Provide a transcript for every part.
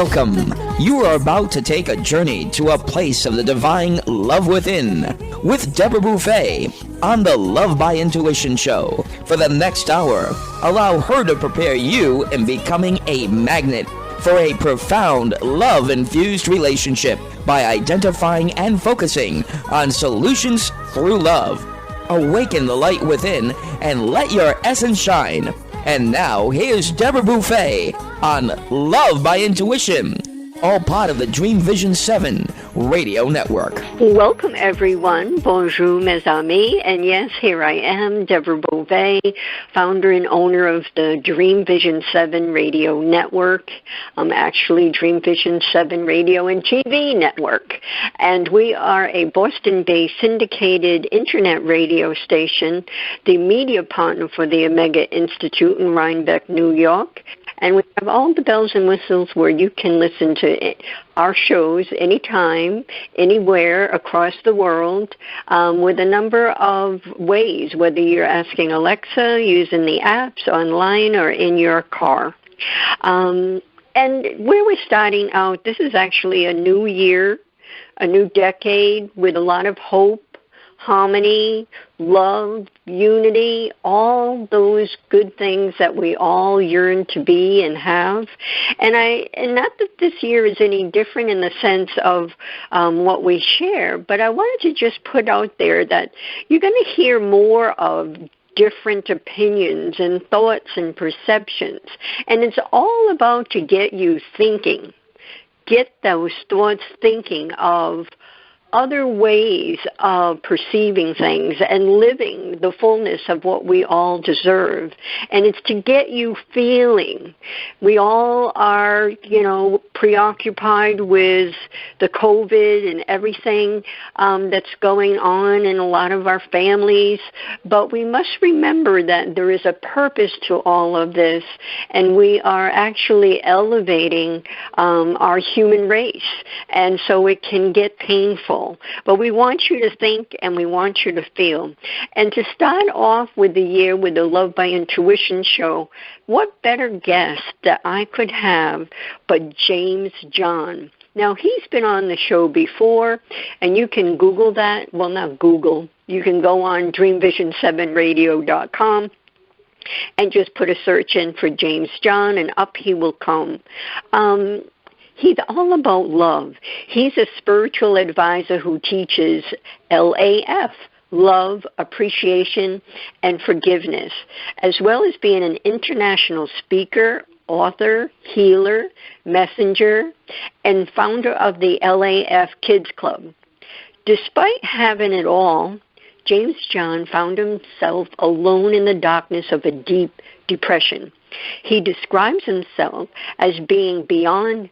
Welcome. You are about to take a journey to a place of the divine love within with Deborah Beauvais on the Love by Intuition show. For the next hour, allow her to prepare you in becoming a magnet for a profound love-infused relationship by identifying and focusing on solutions through love. Awaken the light within and let your essence shine. And now, here's Deborah Beauvais on Love by Intuition, all part of the Dream Vision 7 radio network. Welcome, everyone. Bonjour, mes amis. And yes, here I am, Deborah Beauvais, founder and owner of the Dream Vision 7 radio network. Actually, Dream Vision 7 radio and TV network. And we are a Boston-based syndicated internet radio station, the media partner for the Omega Institute in Rhinebeck, New York. And we have all the bells and whistles where you can listen to our shows anytime, anywhere across the world, with a number of ways, whether you're asking Alexa, using the apps, online, or in your car. And where we're starting out, this is actually a new year, a new decade with a lot of hope, harmony, love, unity, all those good things that we all yearn to be and have. And not that this year is any different in the sense of what we share, but I wanted to just put out there that you're going to hear more of different opinions and thoughts and perceptions. And it's all about to get you thinking, get those thoughts thinking of other ways of perceiving things and living the fullness of what we all deserve. And it's to get you feeling. We all are, preoccupied with the COVID and everything that's going on in a lot of our families. But we must remember that there is a purpose to all of this, and we are actually elevating our human race. And so it can get painful. But we want you to think and we want you to feel. And to start off with the year with the Love by Intuition show, what better guest that I could have but James John. Now, he's been on the show before, and you can Google that. Well, not Google. You can go on dreamvision7radio.com and just put a search in for James John, and up he will come. He's all about love. He's a spiritual advisor who teaches LAF, love, appreciation, and forgiveness, as well as being an international speaker, author, healer, messenger, and founder of the LAF Kids Club. Despite having it all, James John found himself alone in the darkness of a deep depression. He describes himself as being beyond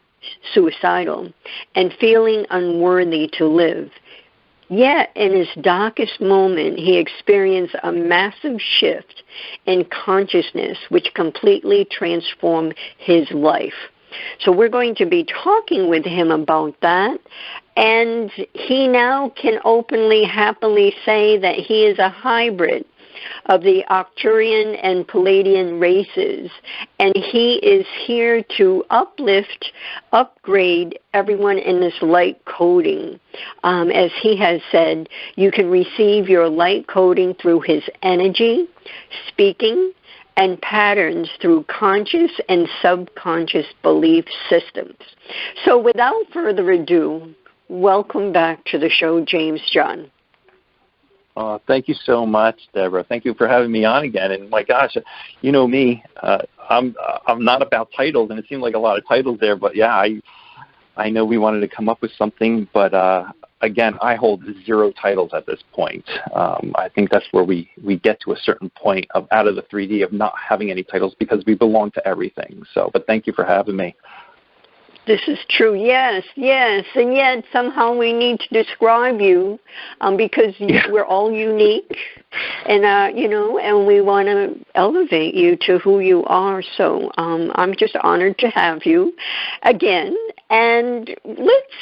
suicidal and feeling unworthy to live. Yet, in his darkest moment, he experienced a massive shift in consciousness which completely transformed his life. So we're going to be talking with him about that, and he now can openly, happily say that he is a hybrid of the Arcturian and Palladian races, and he is here to uplift, upgrade everyone in this light coding. As he has said, you can receive your light coding through his energy, speaking, and patterns through conscious and subconscious belief systems. So without further ado, welcome back to the show, James John. Thank you so much, Deborah. Thank you for having me on again. And my gosh, you know me, I'm not about titles, and it seemed like a lot of titles there. But yeah, I know we wanted to come up with something, but again, I hold 0 titles at this point. I think that's where we get to a certain point of out of the 3D of not having any titles because we belong to everything. So, but thank you for having me. This is true, yes, and yet somehow we need to describe you because we're all unique, and and we want to elevate you to who you are. So I'm just honored to have you again, and let's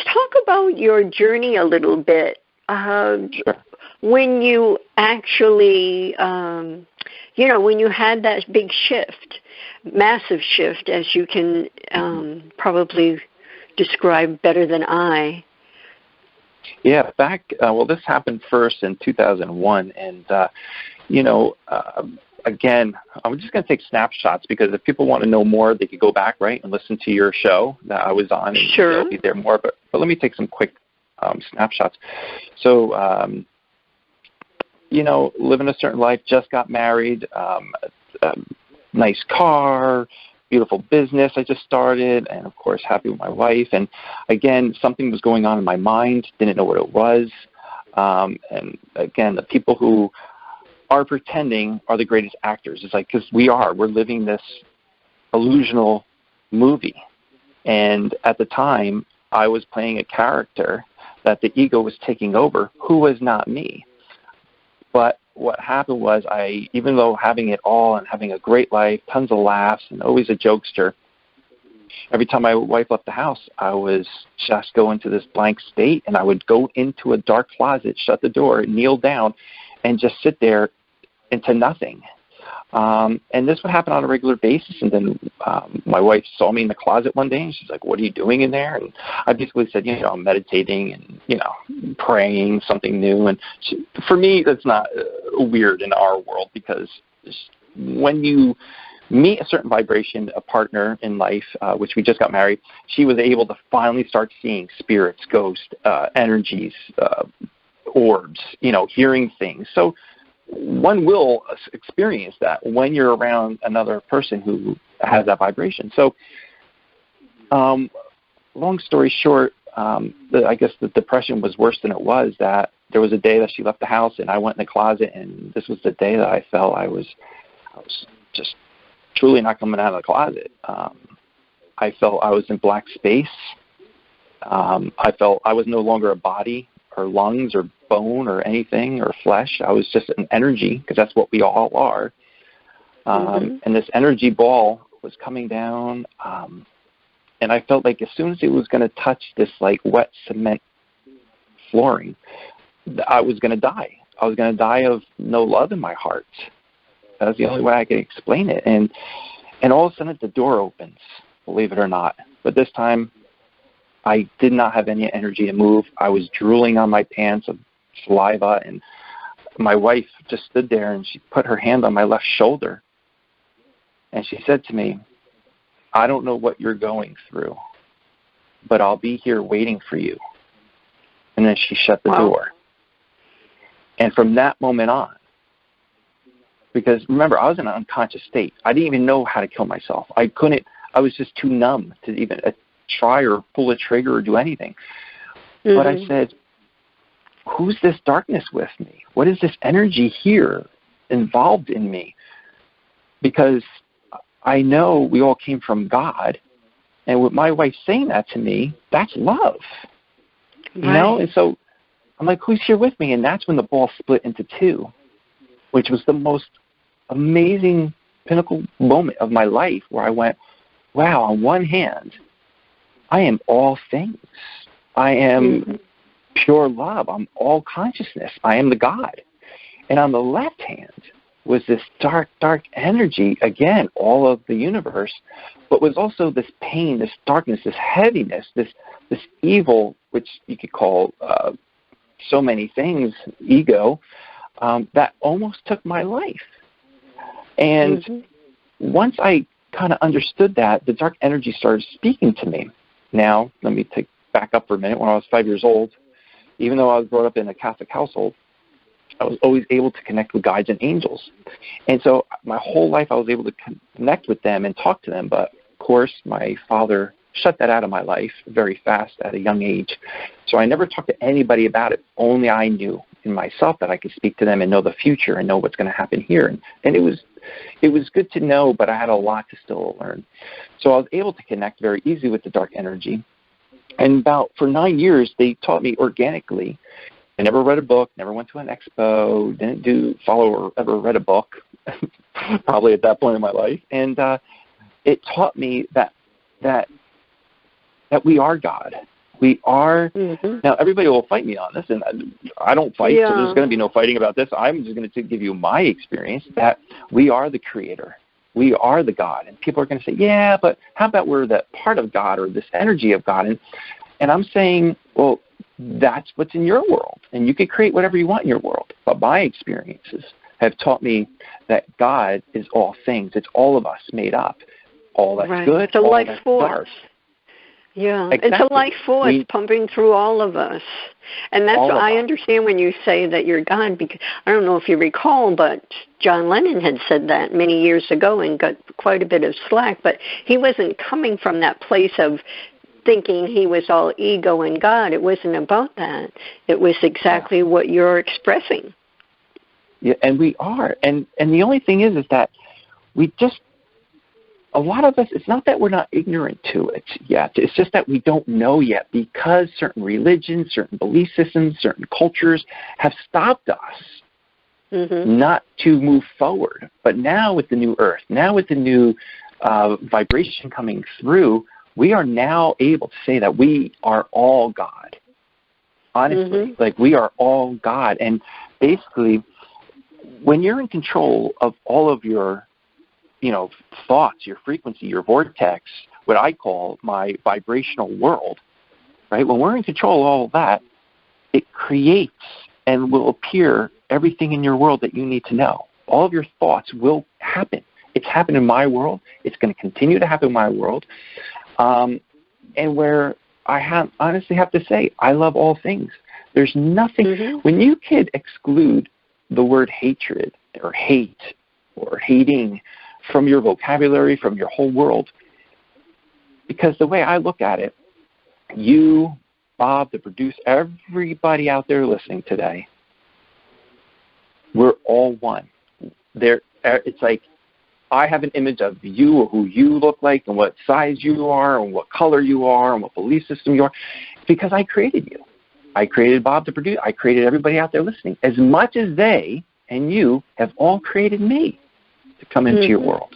talk about your journey a little bit. Sure. When you actually when you had that big shift, massive shift, as you can probably describe better than I. Yeah, this happened first in 2001, and, again, I'm just going to take snapshots because if people want to know more, they could go back, right, and listen to your show that I was on, and sure. they'll be there more. But let me take some quick snapshots. So, living a certain life, just got married, nice car, beautiful business I just started, and, of course, happy with my wife. And, again, something was going on in my mind, didn't know what it was. And, again, the people who are pretending are the greatest actors. It's like, because we're living this illusional movie. And at the time, I was playing a character that the ego was taking over, who was not me. But what happened was even though having it all and having a great life, tons of laughs, and always a jokester, every time my wife left the house, I was just go into this blank state, and I would go into a dark closet, shut the door, kneel down, and just sit there into nothing. And this would happen on a regular basis. And then my wife saw me in the closet one day, and she's like, "What are you doing in there?" And I basically said, I'm meditating and, praying something new. And for me, that's not weird in our world, because when you meet a certain vibration, a partner in life, which we just got married, she was able to finally start seeing spirits, ghosts, energies, orbs, hearing things. So one will experience that when you're around another person who has that vibration. So, long story short, I guess the depression was worse than it was. That there was a day that she left the house, and I went in the closet, and this was the day that I felt I was just truly not coming out of the closet. I felt I was in black space. I felt I was no longer a body or lungs or bone or anything or flesh. I was just an energy, because that's what we all are. And this energy ball was coming down, and I felt like as soon as it was going to touch this like wet cement flooring, I was going to die. I was going to die of no love in my heart. That was the only way I could explain it. And all of a sudden the door opens, believe it or not. But this time I did not have any energy to move. I was drooling on my pants of saliva, and my wife just stood there, and she put her hand on my left shoulder, and she said to me, "I don't know what you're going through, but I'll be here waiting for you." And then she shut the door. And from that moment on, because remember, I was in an unconscious state. I didn't even know how to kill myself. I was just too numb to even try or pull a trigger or do anything. But I said, who's this darkness with me? What is this energy here involved in me? Because I know we all came from God, and with my wife saying that to me, that's love. Right. And so I'm like, who's here with me? And that's when the ball split into two, which was the most amazing pinnacle moment of my life, where I went, wow, on one hand, I am all things. I am pure love. I'm all consciousness. I am the God. And on the left hand was this dark, dark energy, again, all of the universe, but was also this pain, this darkness, this heaviness, this evil, which you could call so many things, ego, that almost took my life. And once I kind of understood that, the dark energy started speaking to me. Now, let me back up for a minute. When I was 5 years old, even though I was brought up in a Catholic household, I was always able to connect with guides and angels. And so my whole life I was able to connect with them and talk to them. But, of course, my father shut that out of my life very fast at a young age. So I never talked to anybody about it. Only I knew in myself that I could speak to them and know the future and know what's going to happen here. And it was good to know, but I had a lot to still learn. So I was able to connect very easily with the dark energy. And for 9 years, they taught me organically. I never read a book, never went to an expo, didn't follow or ever read a book, probably at that point in my life. And it taught me that we are God. We are. Mm-hmm. Now, everybody will fight me on this, and I don't fight, so there's going to be no fighting about this. I'm just going to give you my experience that we are the creator. We are the God. And people are going to say, yeah, but how about we're that part of God or this energy of God? And I'm saying, well, that's what's in your world. And you can create whatever you want in your world. But my experiences have taught me that God is all things. It's all of us made up. All that's right. good, it's a all life that's force. dark. Yeah, Exactly. It's a life force pumping through all of us. And that's what I understand when you say that you're God, because I don't know if you recall, but John Lennon had said that many years ago and got quite a bit of slack, but he wasn't coming from that place of thinking he was all ego and God. It wasn't about that. It was exactly what you're expressing. Yeah, and we are. And the only thing is that we just, a lot of us, it's not that we're not ignorant to it yet. It's just that we don't know yet because certain religions, certain belief systems, certain cultures have stopped us not to move forward. But now with the new earth, now with the new vibration coming through, we are now able to say that we are all God. Honestly, like we are all God. And basically, when you're in control of all of your thoughts, your frequency, your vortex, what I call my vibrational world, right? When we're in control of all of that, it creates and will appear everything in your world that you need to know. All of your thoughts will happen. It's happened in my world. It's going to continue to happen in my world. And where I honestly have to say, I love all things. There's nothing, when you could exclude the word hatred or hate or hating from your vocabulary, from your whole world. Because the way I look at it, you, Bob, the producer, everybody out there listening today, we're all one. It's like I have an image of you or who you look like and what size you are and what color you are and what belief system you are because I created you. I created Bob, the producer. I created everybody out there listening as much as they and you have all created me to come into your world.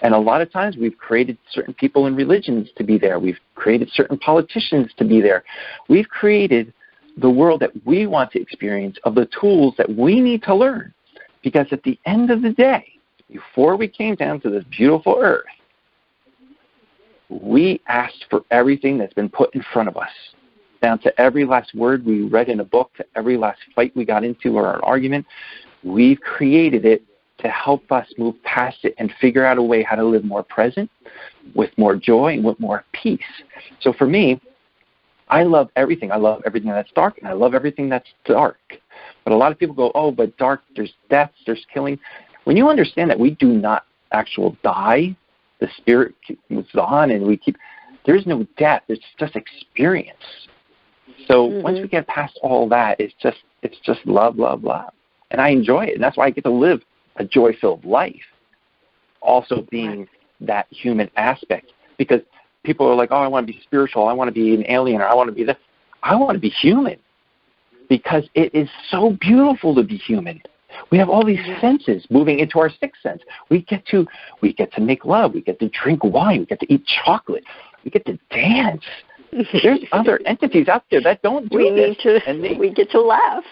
And a lot of times we've created certain people in religions to be there. We've created certain politicians to be there. We've created the world that we want to experience of the tools that we need to learn. Because at the end of the day, before we came down to this beautiful earth, we asked for everything that's been put in front of us, down to every last word we read in a book, to every last fight we got into or an argument. We've created it to help us move past it and figure out a way how to live more present, with more joy, and with more peace. So for me, I love everything. I love everything that's dark, and I love everything that's dark. But a lot of people go, oh, but dark, there's death, there's killing. When you understand that we do not actually die, the spirit moves on, and there's no death. It's just experience. So once we get past all that, it's just love, love, love. And I enjoy it, and that's why I get to live a joy-filled life, also being that human aspect. Because people are like, oh, I want to be spiritual, I want to be an alien, or I want to be this. I want to be human because it is so beautiful to be human. We have all these senses moving into our sixth sense. We get to make love. We get to drink wine. We get to eat chocolate. We get to dance. There's other entities out there that don't do this. We get to laugh.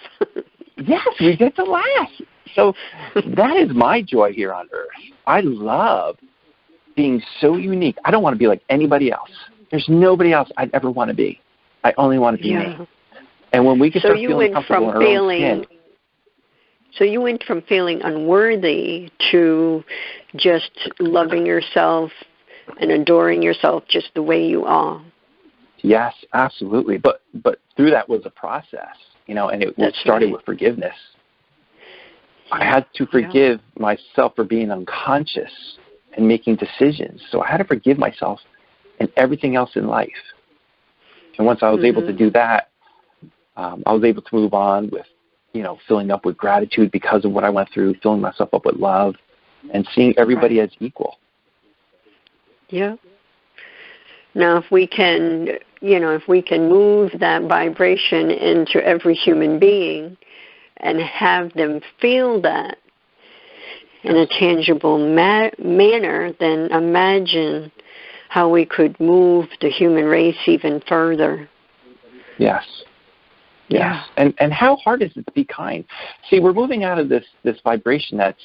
Yes, we get to laugh. So that is my joy here on Earth. I love being so unique. I don't want to be like anybody else. There's nobody else I'd ever want to be. I only want to be me. And when we can start feeling comfortable in our own skin. So you went from feeling unworthy to just loving yourself and adoring yourself just the way you are. Yes, absolutely. But through that was a process, and it started with forgiveness. I had to forgive myself for being unconscious and making decisions. So I had to forgive myself and everything else in life. And once I was able to do that, I was able to move on with, filling up with gratitude because of what I went through, filling myself up with love, and seeing everybody as equal. Yeah. Now, if we can move that vibration into every human being and have them feel that in a tangible manner, then imagine how we could move the human race even further. Yes. Yes. Yeah. And how hard is it to be kind? See, we're moving out of this vibration that's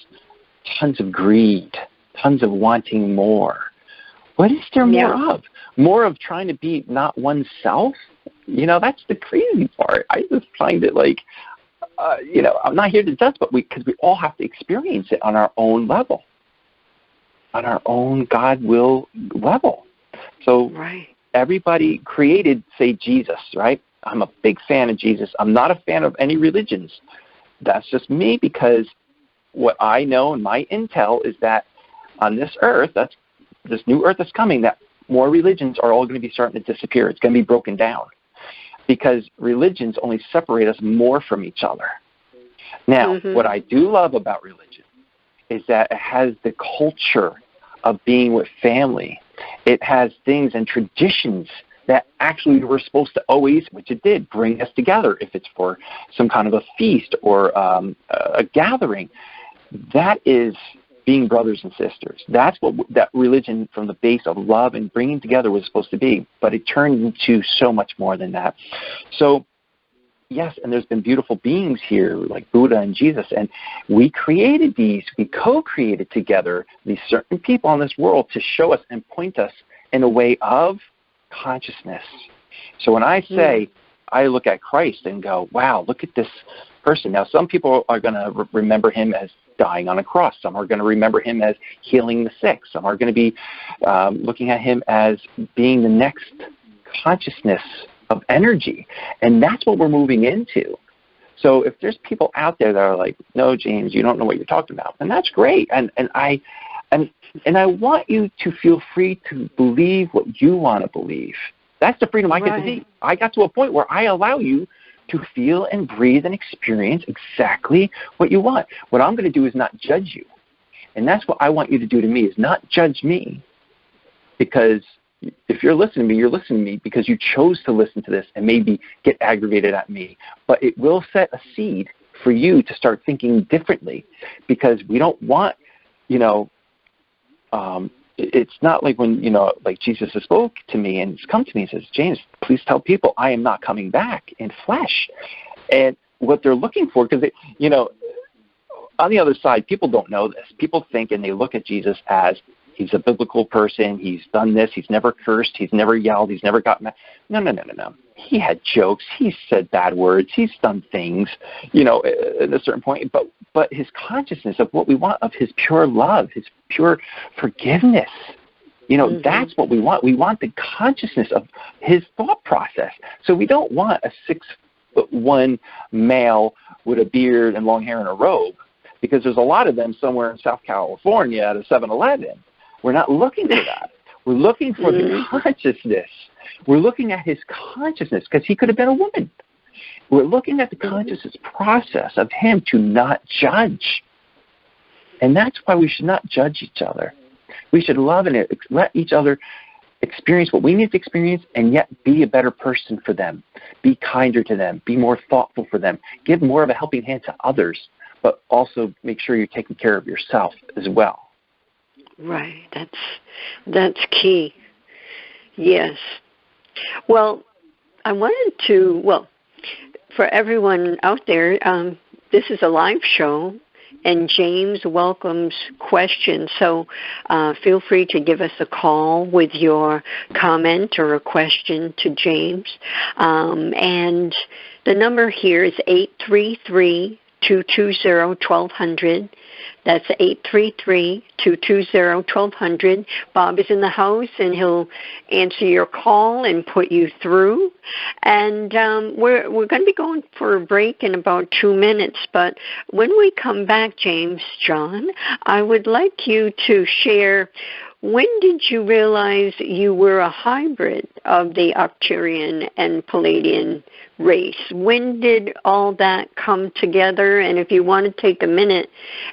tons of greed, tons of wanting more. What is there more of? More of trying to be not oneself? That's the crazy part. I just find it like, I'm not here to judge, but because we all have to experience it on our own level, on our own God will level. So everybody created, say, Jesus, right? I'm a big fan of Jesus. I'm not a fan of any religions. That's just me, because what I know and my intel is that on this earth, this new earth that's coming, that more religions are all going to be starting to disappear. It's going to be broken down because religions only separate us more from each other. Now, what I do love about religion is that it has the culture of being with family. It has things and traditions that actually were supposed to always, which it did, bring us together. If it's for some kind of a feast or a gathering, that is being brothers and sisters. That's what that religion from the base of love and bringing together was supposed to be. But it turned into so much more than that. So, yes, and there's been beautiful beings here like Buddha and Jesus, and we created these, we co-created together these certain people on this world to show us and point us in a way of consciousness. So when I say, I look at Christ and go, wow, look at this person. Now, some people are going to remember him as dying on a cross. Some are going to remember him as healing the sick. Some are going to be looking at him as being the next consciousness of energy. And that's what we're moving into. So if there's people out there that are like, no, James, you don't know what you're talking about, and that's great. And I want you to feel free to believe what you want to believe. That's the freedom I get to be. I got to a point where I allow you to feel and breathe and experience exactly what you want. What I'm going to do is not judge you. And that's what I want you to do to me, is not judge me. Because if you're listening to me, you're listening to me because you chose to listen to this and maybe get aggravated at me. But it will set a seed for you to start thinking differently, because we don't want, it's not like when, like Jesus has spoke to me and he's come to me and says, James, please tell people I am not coming back in flesh. And what they're looking for, because, on the other side, people don't know this. People think and they look at Jesus as he's a biblical person. He's done this. He's never cursed. He's never yelled. He's never got mad. No. He had jokes. He's said bad words. He's done things, at a certain point. But his consciousness of what we want, of his pure love, his pure forgiveness, that's what we want. We want the consciousness of his thought process. So we don't want a 6'1" male with a beard and long hair and a robe, because there's a lot of them somewhere in South California at a 7-Eleven. We're not looking for that. We're looking for the consciousness. We're looking at his consciousness, because he could have been a woman. We're looking at the consciousness process of him to not judge. And that's why we should not judge each other. We should love and let each other experience what we need to experience, and yet be a better person for them. Be kinder to them. Be more thoughtful for them. Give more of a helping hand to others, but also make sure you're taking care of yourself as well. Right. That's key. Yes. Well, I wanted to, for everyone out there, this is a live show, and James welcomes questions. So feel free to give us a call with your comment or a question to James. And the number here is 833-220-1200. That's 833-220-1200. Bob is in the house, and he'll answer your call and put you through. And we're going to be going for a break in about 2 minutes. But when we come back, John, I would like you to share, when did you realize you were a hybrid of the Arcturian and Palladian race? When did all that come together? And if you want to take a minute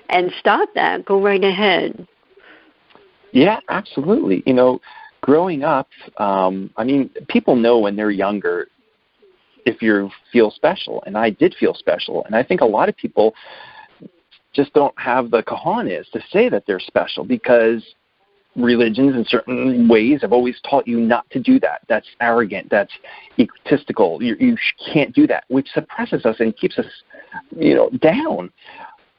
and start that, go right ahead. Yeah, absolutely. Growing up, people know when they're younger if you feel special, and I did feel special. And I think a lot of people just don't have the cojones to say that they're special, because religions in certain ways have always taught you not to do that. That's arrogant. That's egotistical. You can't do that, which suppresses us and keeps us, down.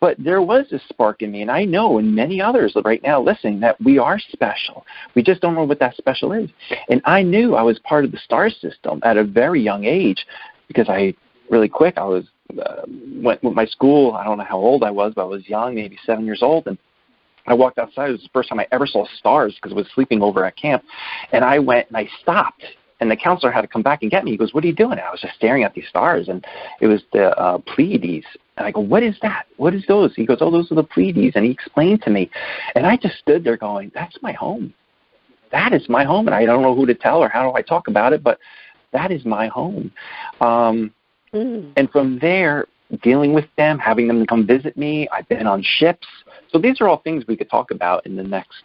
But there was a spark in me, and I know in many others right now listening that we are special. We just don't know what that special is. And I knew I was part of the star system at a very young age because I was went with my school. I don't know how old I was, but I was young, maybe 7 years old, and I walked outside. It was the first time I ever saw stars because I was sleeping over at camp. And I went and I stopped. And the counselor had to come back and get me. He goes, "What are you doing?" And I was just staring at these stars. And it was the Pleiades. And I go, "What is that? What is those?" He goes, "Oh, those are the Pleiades." And he explained to me. And I just stood there going, that's my home. That is my home. And I don't know who to tell or how do I talk about it, but that is my home. And from there, dealing with them, having them come visit me. I've been on ships. So these are all things we could talk about in the next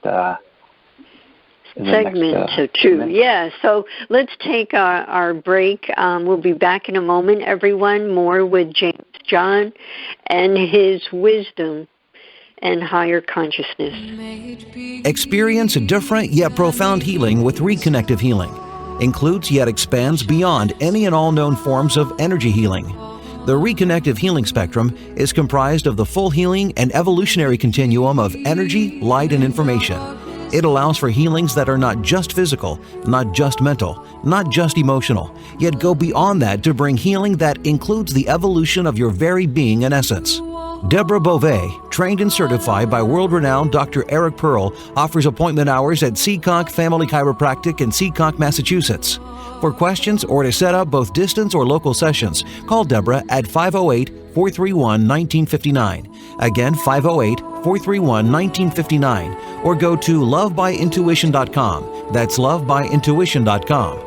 segment two. Yeah, so let's take our break. We'll be back in a moment, everyone. More with James John and his wisdom and higher consciousness. Experience a different yet profound healing with Reconnective Healing. Includes yet expands beyond any and all known forms of energy healing. The Reconnective Healing spectrum is comprised of the full healing and evolutionary continuum of energy, light, and information. It allows for healings that are not just physical, not just mental, not just emotional, yet go beyond that to bring healing that includes the evolution of your very being and essence. Deborah Beauvais, trained and certified by world-renowned Dr. Eric Pearl, offers appointment hours at Seacock Family Chiropractic in Seacock, Massachusetts. For questions or to set up both distance or local sessions, call Deborah at 508-431-1959. Again, 508-431-1959. Or go to lovebyintuition.com. That's lovebyintuition.com.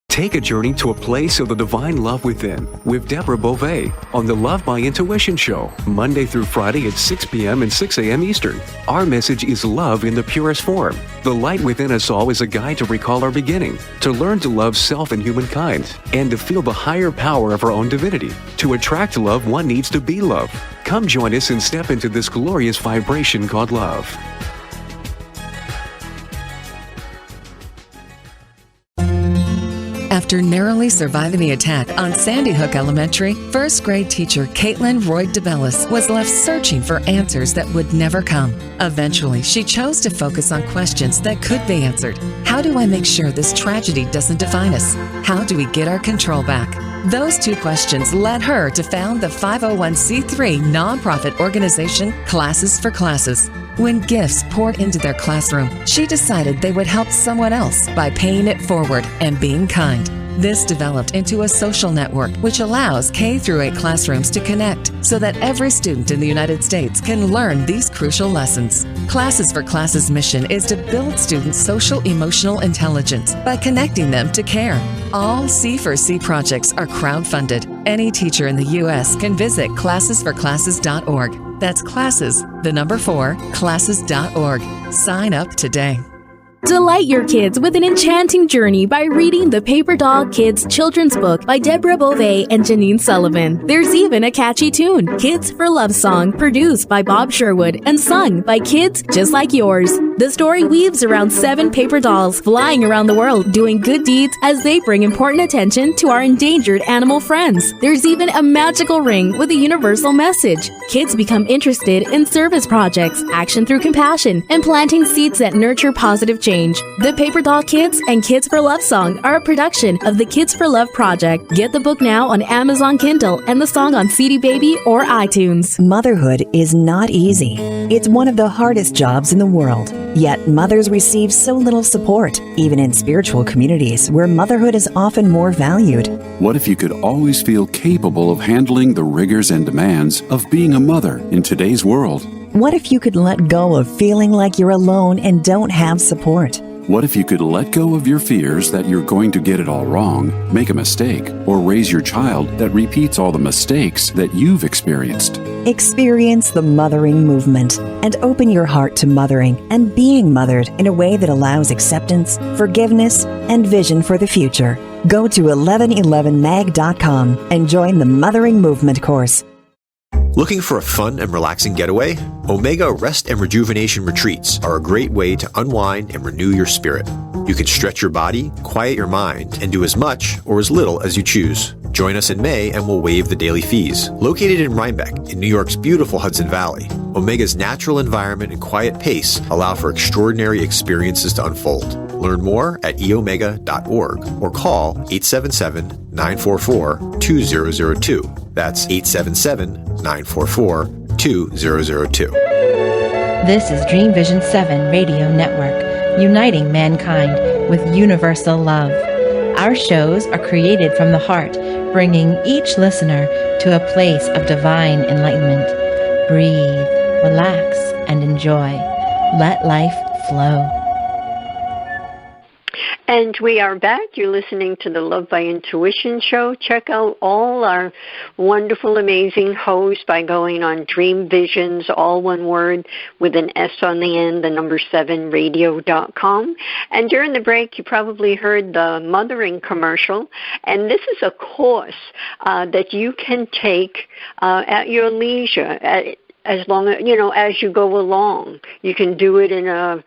Take a journey to a place of the divine love within with Deborah Beauvais on the Love by Intuition show, Monday through Friday at 6 p.m. and 6 a.m. Eastern. Our message is love in the purest form. The light within us all is a guide to recall our beginning, to learn to love self and humankind, and to feel the higher power of our own divinity. To attract love, one needs to be love. Come join us and step into this glorious vibration called love. After narrowly surviving the attack on Sandy Hook Elementary, first grade teacher Caitlin Royd DeBellis was left searching for answers that would never come. Eventually, she chose to focus on questions that could be answered. How do I make sure this tragedy doesn't define us? How do we get our control back? Those two questions led her to found the 501c3 nonprofit organization Classes for Classes. When gifts poured into their classroom, she decided they would help someone else by paying it forward and being kind. This developed into a social network which allows K-8 classrooms to connect so that every student in the United States can learn these crucial lessons. Classes for Classes' mission is to build students' social-emotional intelligence by connecting them to care. All C4C projects are crowdfunded. Any teacher in the U.S. can visit classesforclasses.org. That's classes, the number 4, classes.org. Sign up today. Delight your kids with an enchanting journey by reading the Paper Doll Kids children's book by Deborah Beauvais and Janine Sullivan. There's even a catchy tune, Kids for Love song, produced by Bob Sherwood and sung by kids just like yours. The story weaves around 7 paper dolls flying around the world doing good deeds as they bring important attention to our endangered animal friends. There's even a magical ring with a universal message. Kids become interested in service projects, action through compassion, and planting seeds that nurture positive change. The Paper Doll Kids and Kids for Love song are a production of the Kids for Love Project. Get the book now on Amazon Kindle and the song on CD Baby or iTunes. Motherhood is not easy. It's one of the hardest jobs in the world. Yet mothers receive so little support, even in spiritual communities where motherhood is often more valued. What if you could always feel capable of handling the rigors and demands of being a mother in today's world? What if you could let go of feeling like you're alone and don't have support? What if you could let go of your fears that you're going to get it all wrong, make a mistake, or raise your child that repeats all the mistakes that you've experienced? Experience the mothering movement and open your heart to mothering and being mothered in a way that allows acceptance, forgiveness, and vision for the future. Go to 1111mag.com and join the Mothering Movement course. Looking for a fun and relaxing getaway? Omega Rest and Rejuvenation Retreats are a great way to unwind and renew your spirit. You can stretch your body, quiet your mind, and do as much or as little as you choose. Join us in May and we'll waive the daily fees. Located in Rhinebeck, in New York's beautiful Hudson Valley, Omega's natural environment and quiet pace allow for extraordinary experiences to unfold. Learn more at eomega.org or call 877-944-2002. That's 877-944-2002. This is Dream Vision 7 Radio Network, uniting mankind with universal love. Our shows are created from the heart, bringing each listener to a place of divine enlightenment. Breathe, relax, and enjoy. Let life flow. And we are back. You're listening to the Love by Intuition show. Check out all our wonderful, amazing hosts by going on Dream Visions, all one word, with an S on the end, the number 7radio.com. And during the break, you probably heard the mothering commercial. And this is a course that you can take at your leisure, as long as as you go along. You can do it in a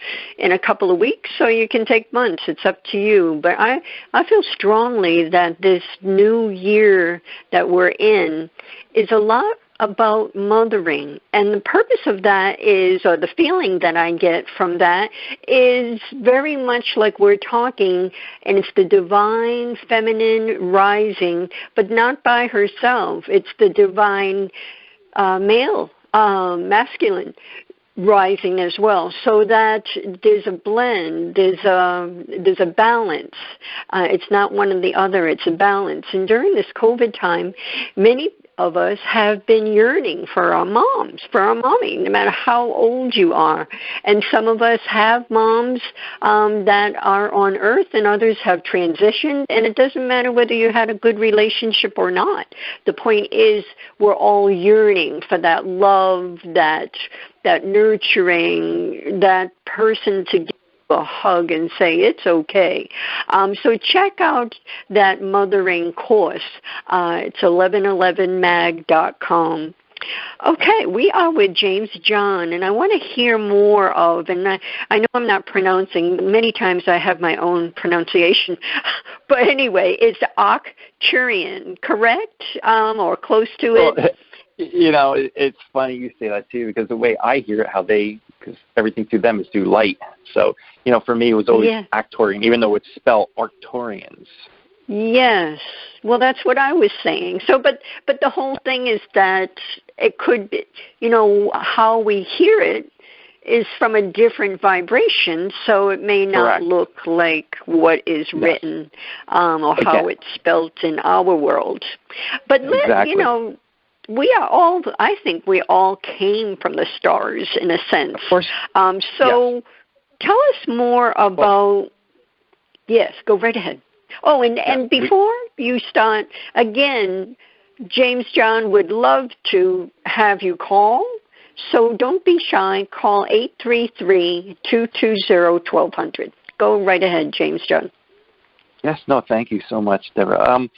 couple of weeks, or you can take months. It's up to you. But I feel strongly that this new year that we're in is a lot about mothering, and the purpose of that is, or the feeling that I get from that is very much like we're talking, and it's the divine feminine rising, but not by herself. It's the divine male, masculine rising as well, so that there's a blend, there's a balance. It's not one or the other, it's a balance. And during this COVID time, many of us have been yearning for our moms, for our mommy, no matter how old you are. And some of us have moms that are on earth, and others have transitioned, and it doesn't matter whether you had a good relationship or not. The point is, we're all yearning for that love, that nurturing, that person to give a hug and say it's okay. So check out that mothering course. It's 1111mag.com. Okay, we are with James John, and I want to hear more of, and I know I'm not pronouncing, many times I have my own pronunciation, but anyway, it's Arcturian, correct? Or close to it? Well, it's funny you say that too, because the way I hear it, because everything through them is through light. So, for me, it was always Arcturian, even though it's spelled Arcturians. Yes. Well, that's what I was saying. So, but the whole thing is that it could be, how we hear it is from a different vibration, so it may not look like what is written or how it's spelled in our world. But, we are all, I think we all came from the stars in a sense. Of course. So tell us more about, yes, go right ahead. Oh, and before you start, again, James John would love to have you call, so don't be shy. Call 833-220-1200. Go right ahead, James John. Yes, no, thank you so much, Deborah.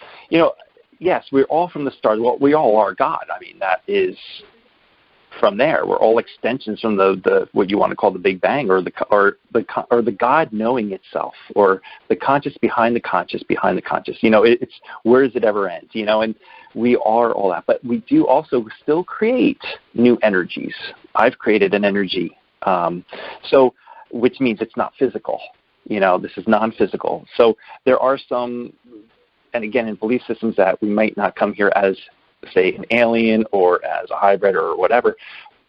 Yes, we're all from the stars. Well, we all are God. I mean, that is from there. We're all extensions from the what you want to call the Big Bang, or the God knowing itself, or the conscious behind the conscious behind the conscious. It's where does it ever end? And we are all that, but we do also still create new energies. I've created an energy, which means it's not physical. This is non-physical. So there are some. And again, in belief systems that we might not come here as, say, an alien or as a hybrid or whatever.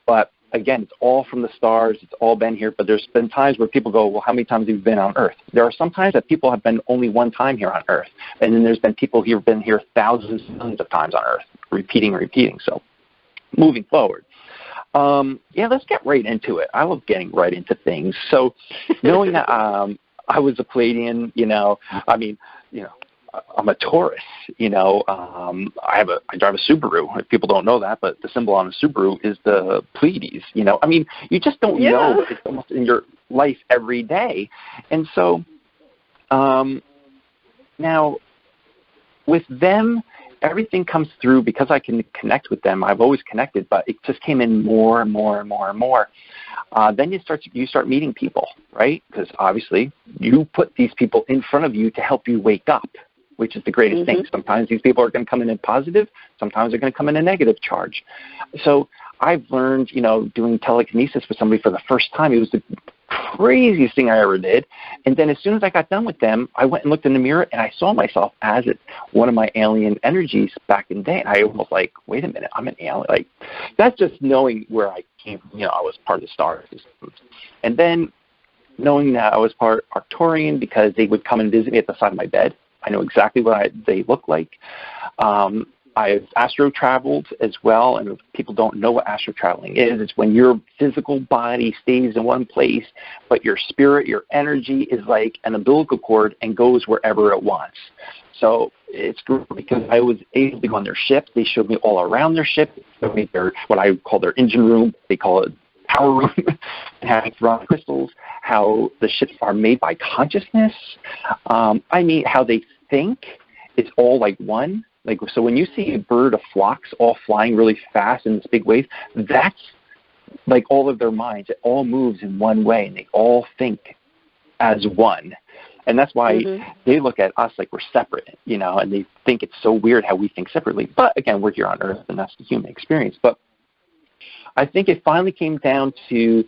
But again, it's all from the stars. It's all been here. But there's been times where people go, well, how many times have you been on Earth? There are some times that people have been only one time here on Earth. And then there's been people who have been here thousands, millions of times on Earth, repeating. So moving forward. Let's get right into it. I love getting right into things. So knowing that I was a Pleiadian, I'm a Taurus, I drive a Subaru. People don't know that, but the symbol on a Subaru is the Pleiades, you just don't know, but it's almost in your life every day. And so now with them everything comes through because I can connect with them. I've always connected, but it just came in more and more and more and more. Then you start meeting people, right? Because obviously you put these people in front of you to help you wake up, which is the greatest thing. Sometimes these people are going to come in positive. Sometimes they're going to come in a negative charge. So I've learned, doing telekinesis with somebody for the first time. It was the craziest thing I ever did. And then as soon as I got done with them, I went and looked in the mirror, and I saw myself as one of my alien energies back in the day. And I was like, wait a minute, I'm an alien. Like, that's just knowing where I came from. I was part of the star system. And then knowing that I was part Arcturian because they would come and visit me at the side of my bed. I know exactly what they look like. I've astro-traveled as well, and if people don't know what astro-traveling is, it's when your physical body stays in one place, but your spirit, your energy is like an umbilical cord and goes wherever it wants. So it's great because I was able to go on their ship. They showed me all around their ship. They showed me what I call their engine room. They call it power room, and having rock crystals, how the ships are made by consciousness. How they think. It's all like one. So when you see a bird of flocks all flying really fast in this big wave, that's like all of their minds. It all moves in one way, and they all think as one. And that's why they look at us like we're separate, and they think it's so weird how we think separately. But again, we're here on Earth, and that's the human experience. But I think it finally came down to,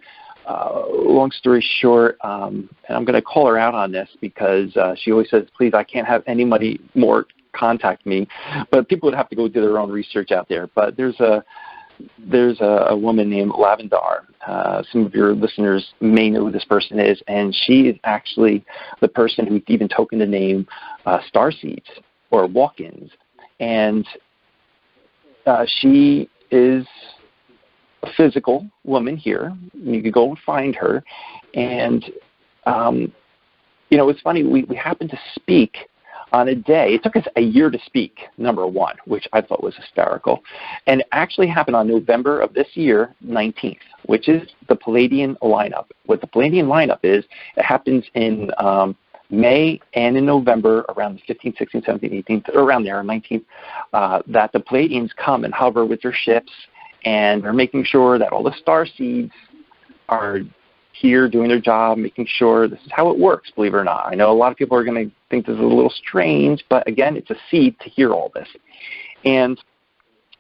long story short, and I'm going to call her out on this because she always says, please, I can't have anybody more contact me, but people would have to go do their own research out there. But there's a woman named Lavendar. Some of your listeners may know who this person is, and she is actually the person who even tokened the name Starseeds or Walk-ins. And she is a physical woman here. You could go and find her. And, it's funny, we happened to speak on a day. It took us a year to speak, number one, which I thought was hysterical. And it actually happened on November of this year, 19th, which is the Palladian lineup. What the Palladian lineup is, it happens in May and in November, around the 15th, 16th, 17th, 18th, around there, 19th, that the Palladians come and hover with their ships, and they're making sure that all the star seeds are here doing their job, making sure this is how it works, believe it or not. I know a lot of people are going to think this is a little strange, but again, it's a seed to hear all this. And,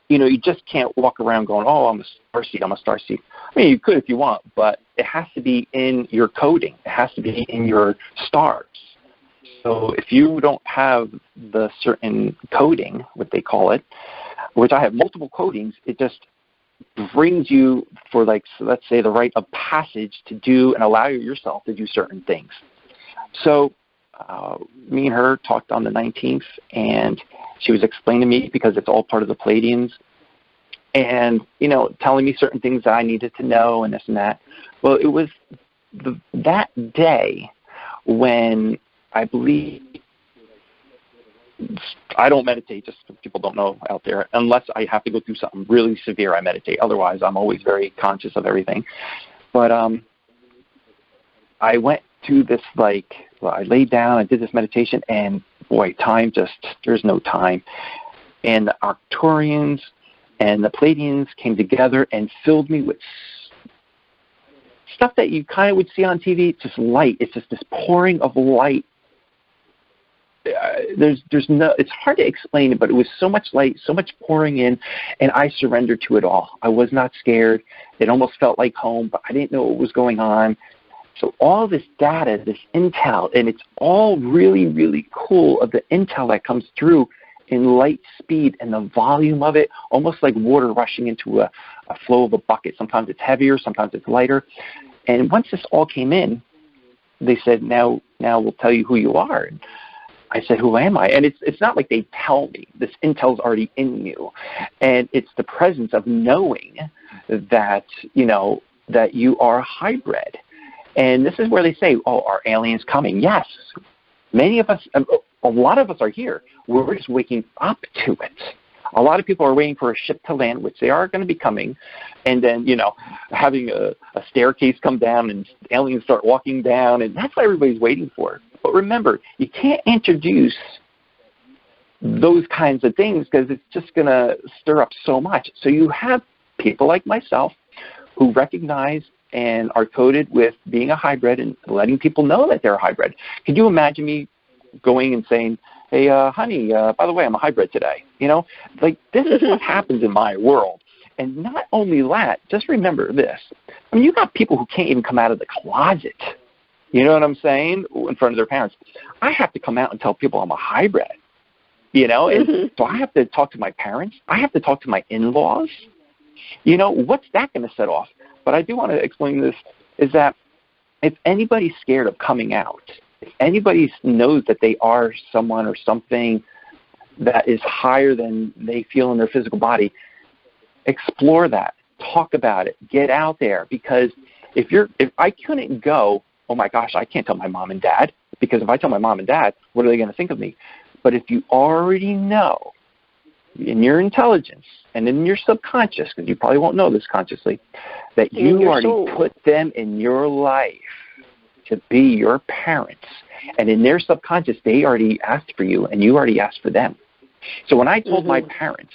you just can't walk around going, oh, I'm a star seed. I mean, you could if you want, but it has to be in your coding. It has to be in your stars. So if you don't have the certain coding, what they call it, which I have multiple codings, it just brings you for, let's say, the rite of passage to do and allow yourself to do certain things. So me and her talked on the 19th, and she was explaining to me, because it's all part of the Palladians, and, telling me certain things that I needed to know and this and that. Well, it was that day when I believe, I don't meditate, just so people don't know out there, unless I have to go through something really severe, I meditate. Otherwise, I'm always very conscious of everything. But I went to this, I laid down, I did this meditation, and boy, there's no time. And the Arcturians and the Palladians came together and filled me with stuff that you kind of would see on TV. It's just light. It's just this pouring of light. It's hard to explain it, but it was so much light, so much pouring in, and I surrendered to it all. I was not scared. It almost felt like home, but I didn't know what was going on. So all this data, this intel, and it's all really, really cool of the intel that comes through in light speed and the volume of it, almost like water rushing into a flow of a bucket. Sometimes it's heavier, sometimes it's lighter. And once this all came in, they said, now we'll tell you who you are. And I said, who am I? And it's not like they tell me. This intel's already in you. And it's the presence of knowing that, that you are a hybrid. And this is where they say, oh, are aliens coming? Yes. Many of us, a lot of us are here. We're just waking up to it. A lot of people are waiting for a ship to land, which they are going to be coming, and then, having a staircase come down and aliens start walking down, and that's what everybody's waiting for. But remember, you can't introduce those kinds of things, because it's just going to stir up so much. So you have people like myself who recognize and are coded with being a hybrid and letting people know that they're a hybrid. Could you imagine me going and saying, hey, honey, by the way, I'm a hybrid today? You know, like, this is what happens in my world. And not only that, just remember this. I mean, you got people who can't even come out of the closet. You know what I'm saying? In front of their parents. I have to come out and tell people I'm a hybrid. You know, and so I have to talk to my parents. I have to talk to my in-laws. You know, what's that going to set off? But I do want to explain this, is that if anybody's scared of coming out, if anybody knows that they are someone or something that is higher than they feel in their physical body, explore that. Talk about it. Get out there. Because if I couldn't go, oh my gosh, I can't tell my mom and dad, because if I tell my mom and dad, what are they going to think of me? But if you already know in your intelligence and in your subconscious, because you probably won't know this consciously, that you already put them in your life to be your parents. And in their subconscious, they already asked for you, and you already asked for them. So when I told my parents,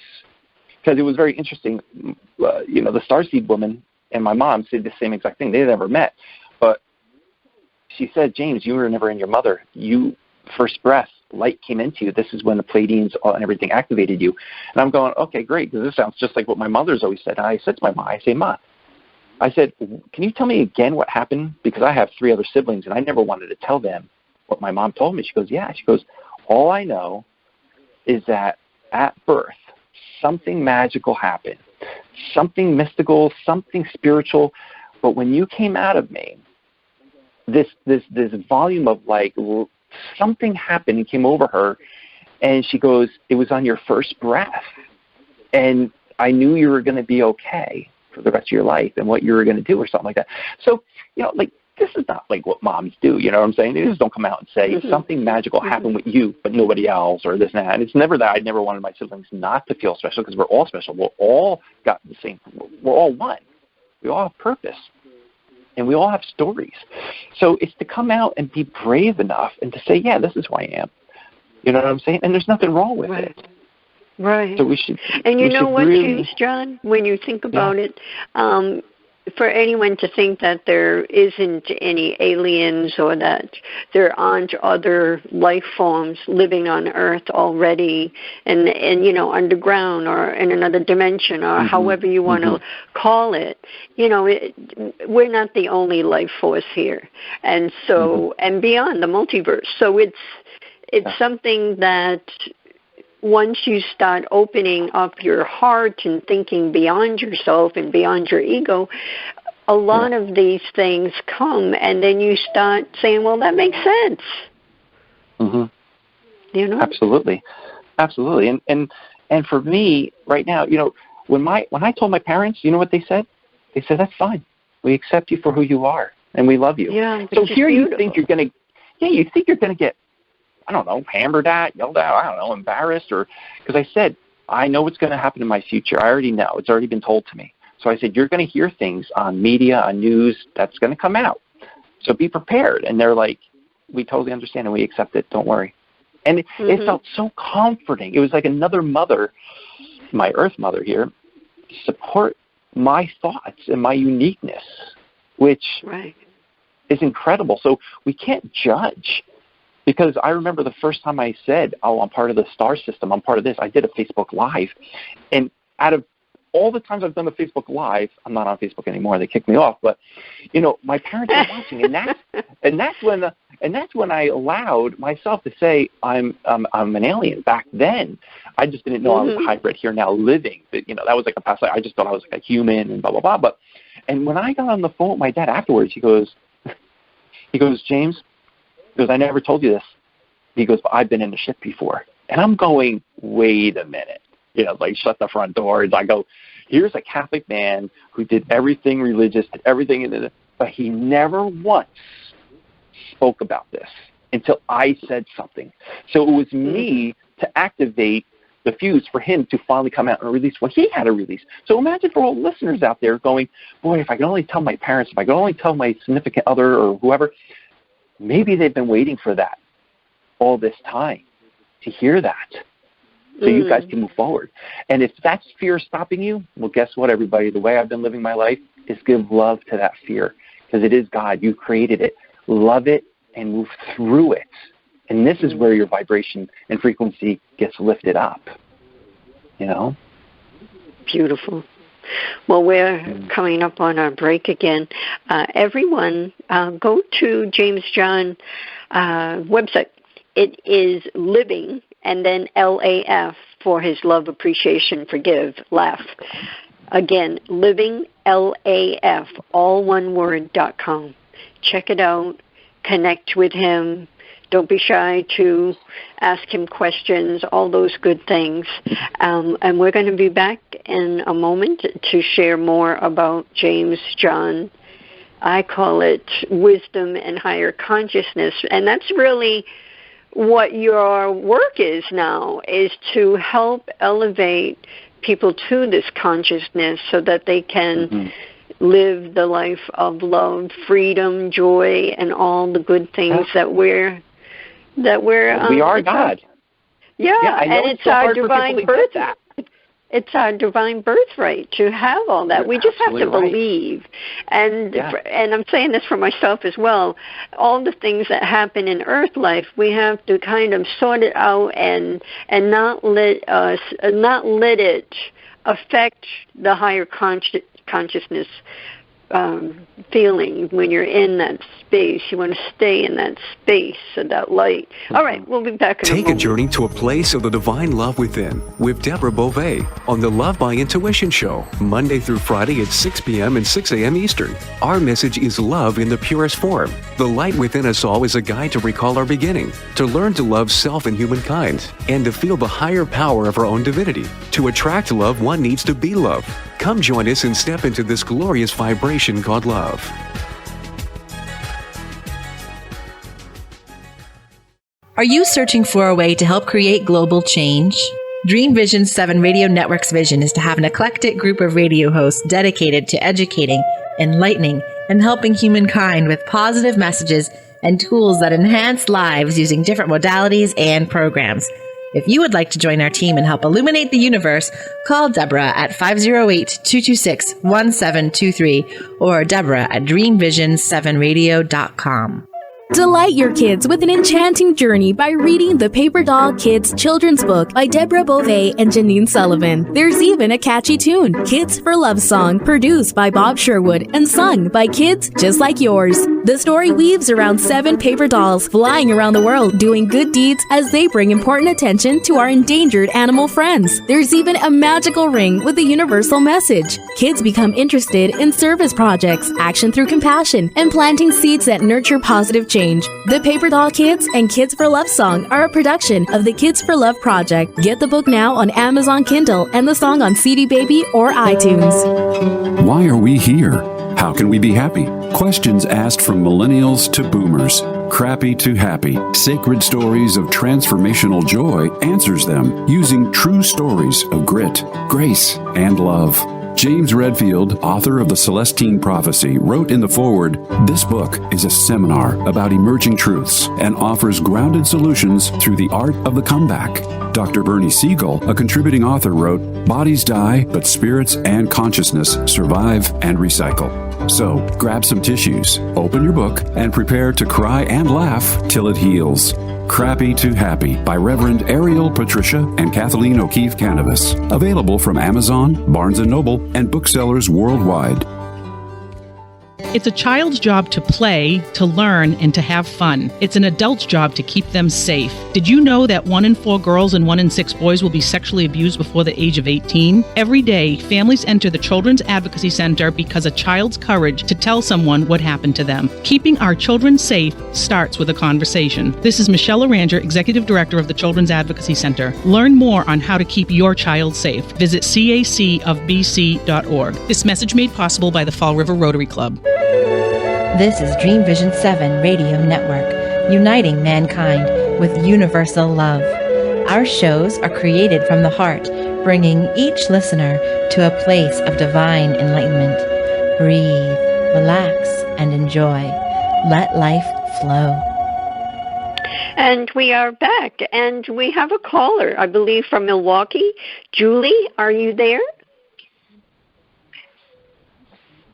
because it was very interesting, you know, the starseed woman and my mom said the same exact thing. They had never met. But she said, James, you were never in your mother. You, first breath, light came into you. This is when the Pleiadians and everything activated you. And I'm going, okay, great, because this sounds just like what my mother's always said. And I said to my mom, I say, Ma, I said, can you tell me again what happened? Because I have 3 other siblings, and I never wanted to tell them what my mom told me. She goes, yeah. She goes, all I know is that at birth, something magical happened, something mystical, something spiritual. But when you came out of me, this volume of like something happened and came over her, and she goes, it was on your first breath, and I knew you were going to be okay for the rest of your life and what you were going to do or something like that. So, you know, like, this is not like what moms do, you know what I'm saying? They just don't come out and say something magical happened with you, but nobody else, or this and that. And it's never that. I never wanted my siblings not to feel special, because we're all special. We're all got the same. We're all one. We all have purpose, and we all have stories. So it's to come out and be brave enough and to say, yeah, this is who I am. You know what I'm saying? And there's nothing wrong with it. Right. So we should. And you know what, really, James, John, when you think about it, for anyone to think that there isn't any aliens or that there aren't other life forms living on Earth already and you know, underground or in another dimension or however you want to call it, you know, we're not the only life force here. And so, and beyond the multiverse. So it's something that once you start opening up your heart and thinking beyond yourself and beyond your ego, a lot of these things come, and then you start saying, well, that makes sense. You know? Absolutely. And for me, right now, you know, when I told my parents, you know what they said? They said, that's fine. We accept you for who you are, and we love you. Yeah, so here you think you're going to get, I don't know, hammered at, yelled at, I don't know, embarrassed, or because I said, I know what's going to happen in my future. I already know. It's already been told to me. So I said, you're going to hear things on media, on news, that's going to come out. So be prepared. And they're like, we totally understand and we accept it. Don't worry. And it felt so comforting. It was like another mother, my Earth mother here, support my thoughts and my uniqueness, which is incredible. So we can't judge. Because I remember the first time I said, oh, I'm part of the star system, I'm part of this, I did a Facebook Live. And out of all the times I've done a Facebook Live, I'm not on Facebook anymore, they kicked me off, but, you know, my parents are watching, and that's when I allowed myself to say I'm an alien. Back then, I just didn't know I was a hybrid here now living. But, you know, that was like a past life. I just thought I was like a human and blah, blah, blah. And when I got on the phone with my dad afterwards, he goes, James, because I never told you this. He goes, but I've been in the ship before. And I'm going, wait a minute. You know, like, shut the front doors. I go, here's a Catholic man who did everything religious, did everything, but he never once spoke about this until I said something. So it was me to activate the fuse for him to finally come out and release what he had to release. So imagine for all listeners out there going, boy, if I could only tell my parents, if I could only tell my significant other or whoever, maybe they've been waiting for that all this time, to hear that. so you guys can move forward. And if that's fear stopping you, well, guess what, everybody? The way I've been living my life is give love to that fear, because it is God. You created it. Love it and move through it. And this is where your vibration and frequency gets lifted up, you know? Beautiful. Well, we're coming up on our break again. Everyone, go to James John website. It is Living, and then LAF for his Love, Appreciation, Forgive, Laugh. Again, Living, LAF, all one word.com. Check it out. Connect with him. Don't be shy to ask him questions, all those good things. And we're going to be back in a moment to share more about James John. I call it wisdom and higher consciousness. And that's really what your work is now, is to help elevate people to this consciousness so that they can live the life of love, freedom, joy, and all the good things that we are God. Yeah, and it's our divine birth. It's our divine birthright to have all that. We just have to believe. And and I'm saying this for myself as well. All the things that happen in earth life, we have to kind of sort it out and not let it affect the higher consciousness feeling when you're in that space. You want to stay in that space of that light. All right, we'll be back in a moment. Take a journey to a place of the divine love within with Deborah Beauvais on the Love by Intuition show, Monday through Friday at 6 p.m. and 6 a.m. Eastern. Our message is love in the purest form. The light within us all is a guide to recall our beginning, to learn to love self and humankind, and to feel the higher power of our own divinity. To attract love, one needs to be love. Come join us and step into this glorious vibration called love. Are you searching for a way to help create global change? Dream Vision 7 Radio Network's vision is to have an eclectic group of radio hosts dedicated to educating, enlightening, and helping humankind with positive messages and tools that enhance lives using different modalities and programs. If you would like to join our team and help illuminate the universe, call Deborah at 508-226-1723 or Deborah at dreamvision7radio.com. Delight your kids with an enchanting journey by reading the Paper Doll Kids children's book by Deborah Beauvais and Janine Sullivan. There's even a catchy tune, Kids for Love song, produced by Bob Sherwood and sung by kids just like yours. The story weaves around 7 paper dolls flying around the world doing good deeds as they bring important attention to our endangered animal friends. There's even a magical ring with a universal message. Kids become interested in service projects, action through compassion, and planting seeds that nurture positive change. The Paper Doll Kids and Kids for Love song are a production of the Kids for Love Project. Get the book now on Amazon Kindle and the song on CD Baby or iTunes. Why are we here? How can we be happy? Questions asked from millennials to boomers. Crappy to Happy, Sacred Stories of Transformational Joy answers them using true stories of grit, grace, and love. James Redfield, author of The Celestine Prophecy, wrote in the foreword, "This book is a seminar about emerging truths and offers grounded solutions through the art of the comeback." Dr. Bernie Siegel, a contributing author, wrote, "Bodies die, but spirits and consciousness survive and recycle." So, grab some tissues, open your book, and prepare to cry and laugh till it heals. Crappy to Happy by Reverend Ariel Patricia and Kathleen O'Keefe Cannabis. Available from Amazon, Barnes & Noble, and booksellers worldwide. It's a child's job to play, to learn, and to have fun. It's an adult's job to keep them safe. Did you know that 1 in 4 girls and 1 in 6 boys will be sexually abused before the age of 18? Every day, families enter the Children's Advocacy Center because a child's courage to tell someone what happened to them. Keeping our children safe starts with a conversation. This is Michelle Aranger, Executive Director of the Children's Advocacy Center. Learn more on how to keep your child safe. Visit cacofbc.org. This message made possible by the Fall River Rotary Club. This is Dream Vision 7 Radio Network, uniting mankind with universal love. Our shows are created from the heart, bringing each listener to a place of divine enlightenment. Breathe, relax, and enjoy. Let life flow. And we are back, and we have a caller, I believe, from Milwaukee. Julie, are you there?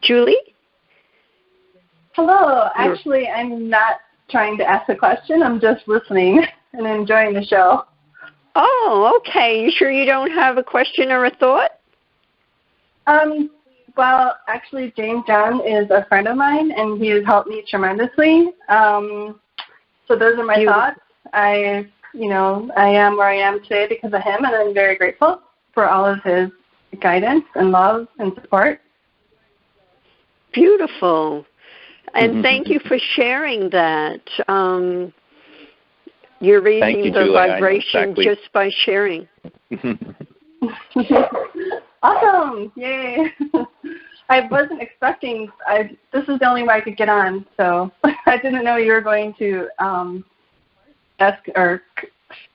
Julie? Hello. Actually, I'm not trying to ask a question. I'm just listening and enjoying the show. Oh, okay. You sure you don't have a question or a thought? Well, actually, James John is a friend of mine, and he has helped me tremendously. So those are my thoughts. I am where I am today because of him, and I'm very grateful for all of his guidance and love and support. Beautiful. And thank you for sharing that. You're raising the vibration just by sharing. Awesome. Yay. I wasn't expecting, this is the only way I could get on, so I didn't know you were going to ask or,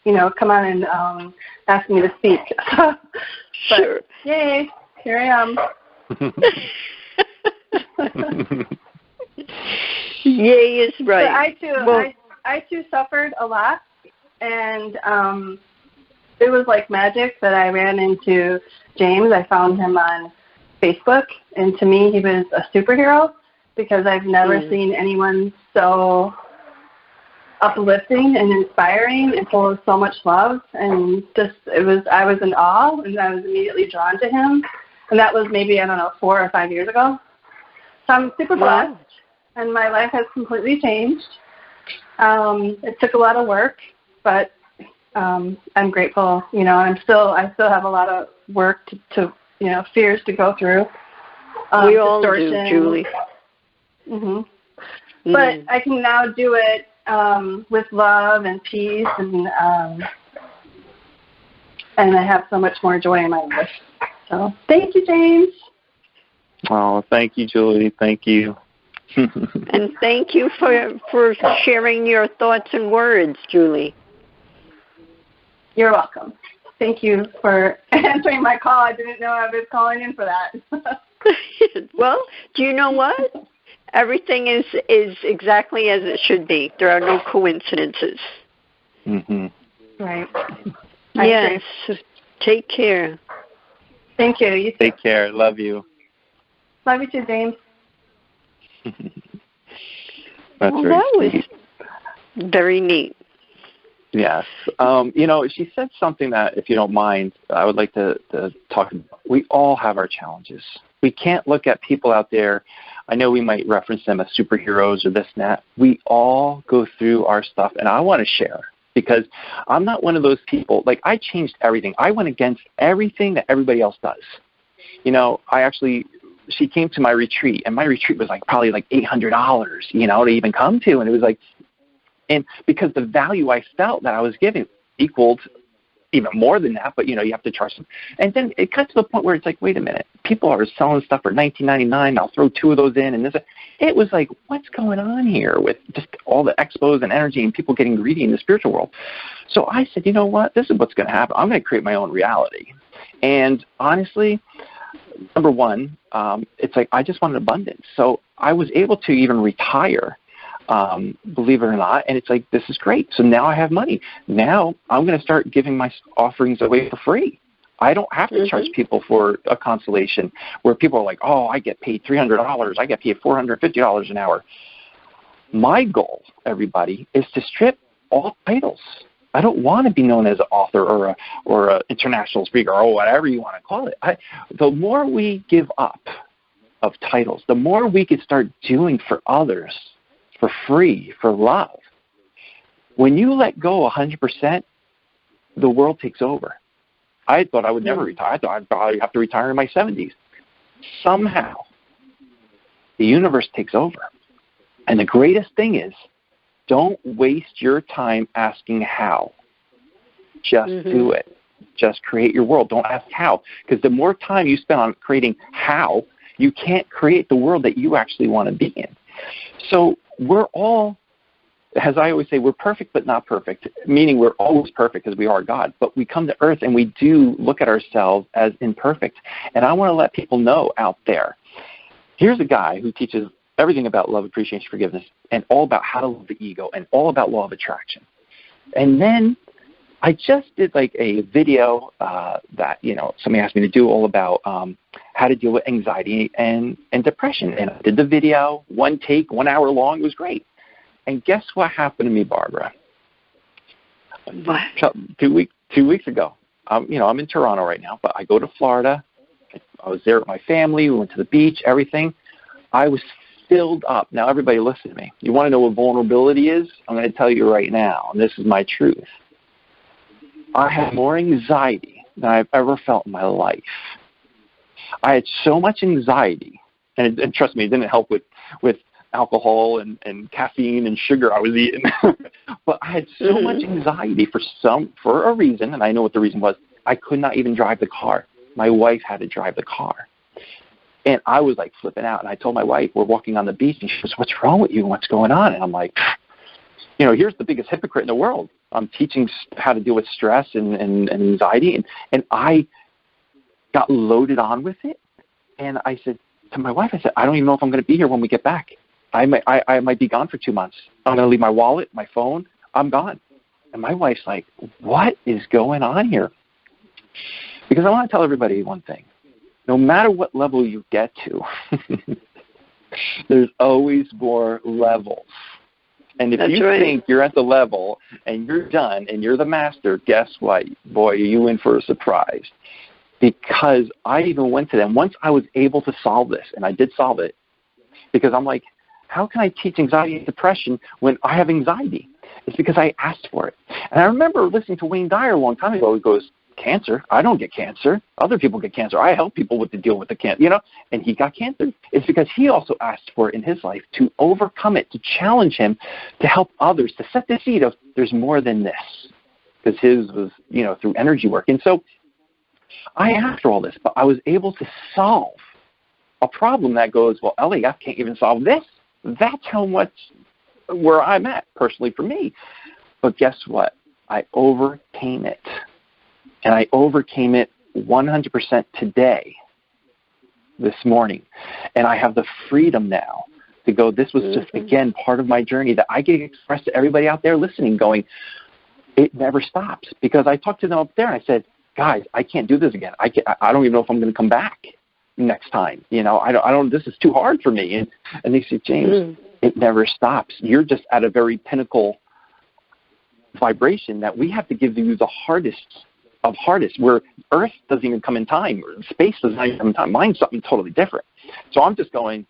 come on and ask me to speak. But, sure. Yay, here I am. Yay is right. So I too suffered a lot, and it was like magic that I ran into James. I found him on Facebook, and to me he was a superhero because I've never seen anyone so uplifting and inspiring and full of so much love, and I was in awe, and I was immediately drawn to him, and that was maybe, 4 or 5 years ago. So I'm super blessed, and my life has completely changed. It took a lot of work, but I'm grateful. I still have a lot of work to fears to go through. We all do, Julie. But I can now do it with love and peace, and I have so much more joy in my life. So thank you, James. Oh, thank you, Julie. Thank you. And thank you for sharing your thoughts and words, Julie. You're welcome. Thank you for answering my call. I didn't know I was calling in for that. Well, do you know what? Everything is exactly as it should be. There are no coincidences. Right. Yes. Take care. Thank you. You too. Take care. Love you. Love you too, James. That's that was very neat. Yes. She said something that, if you don't mind, I would like to talk about. We all have our challenges. We can't look at people out there. I know we might reference them as superheroes or this and that. We all go through our stuff, and I want to share because I'm not one of those people. Like, I changed everything. I went against everything that everybody else does. She came to my retreat, and my retreat was probably $800, to even come to. And it was and because the value I felt that I was giving equaled even more than that, but you have to charge them. And then it got to the point where it's wait a minute, people are selling stuff for $19.99. I'll throw 2 of those in, and this. It was what's going on here with just all the expos and energy and people getting greedy in the spiritual world? So I said, you know what? This is what's going to happen. I'm going to create my own reality. And honestly, number one, it's I just wanted abundance. So I was able to even retire, believe it or not, and it's this is great. So now I have money. Now I'm going to start giving my offerings away for free. I don't have to charge people for a consultation where people are oh, I get paid $300. I get paid $450 an hour. My goal, everybody, is to strip all titles. I don't want to be known as an author or a international speaker or whatever you want to call it. The more we give up of titles, the more we could start doing for others for free, for love. When you let go 100%, the world takes over. I thought I would never retire. I thought I'd probably have to retire in my 70s. Somehow, the universe takes over. And the greatest thing is, don't waste your time asking how. Just do it. Just create your world. Don't ask how. Because the more time you spend on creating how, you can't create the world that you actually want to be in. So we're all, as I always say, we're perfect but not perfect, meaning we're always perfect because we are God. But we come to earth and we do look at ourselves as imperfect. And I want to let people know out there, here's a guy who teaches everything about love, appreciation, forgiveness, and all about how to love the ego, and all about law of attraction. And then I just did like a video that, somebody asked me to do all about how to deal with anxiety and depression. And I did the video, one take, 1 hour long. It was great. And guess what happened to me, Barbara? What? 2 weeks ago. I'm in Toronto right now, but I go to Florida. I was there with my family. We went to the beach, everything. I was filled up. Now, everybody listen to me. You want to know what vulnerability is? I'm going to tell you right now, and this is my truth. I had more anxiety than I've ever felt in my life. I had so much anxiety, and trust me, it didn't help with alcohol and caffeine and sugar I was eating. But I had so much anxiety for a reason, and I know what the reason was. I could not even drive the car. My wife had to drive the car. And I was like flipping out. And I told my wife, we're walking on the beach, and she goes, "What's wrong with you? What's going on?" And I'm like, here's the biggest hypocrite in the world. I'm teaching how to deal with stress and anxiety. And I got loaded on with it. And I said to my wife, I don't even know if I'm going to be here when we get back. I might be gone for 2 months. I'm going to leave my wallet, my phone. I'm gone. And my wife's like, what is going on here? Because I want to tell everybody one thing. No matter what level you get to, there's always more levels. And if you think you're at the level and you're done and you're the master, guess what? Boy, are you in for a surprise. Because I even went to them. Once I was able to solve this, and I did solve it, because I'm like, how can I teach anxiety and depression when I have anxiety? It's because I asked for it. And I remember listening to Wayne Dyer a long time ago. He goes, cancer? I don't get cancer. Other people get cancer. I help people with the deal with the cancer, and he got cancer. It's because he also asked for it in his life to overcome it, to challenge him, to help others, to set the seed of there's more than this. Because his was, through energy work. And so I asked for all this, but I was able to solve a problem that goes, well, LAF can't even solve this. That's how much where I'm at personally for me. But guess what? I overcame it. And I overcame it 100% today, this morning. And I have the freedom now to go, this was just, again, part of my journey that I can express to everybody out there listening, going, it never stops. Because I talked to them up there and I said, guys, I can't do this again. I don't even know if I'm going to come back next time. I don't, this is too hard for me. And they said, James, it never stops. You're just at a very pinnacle vibration that we have to give you the hardest of hardest, where Earth doesn't even come in time, or space doesn't even come in time. Mine's something totally different. So I'm just going,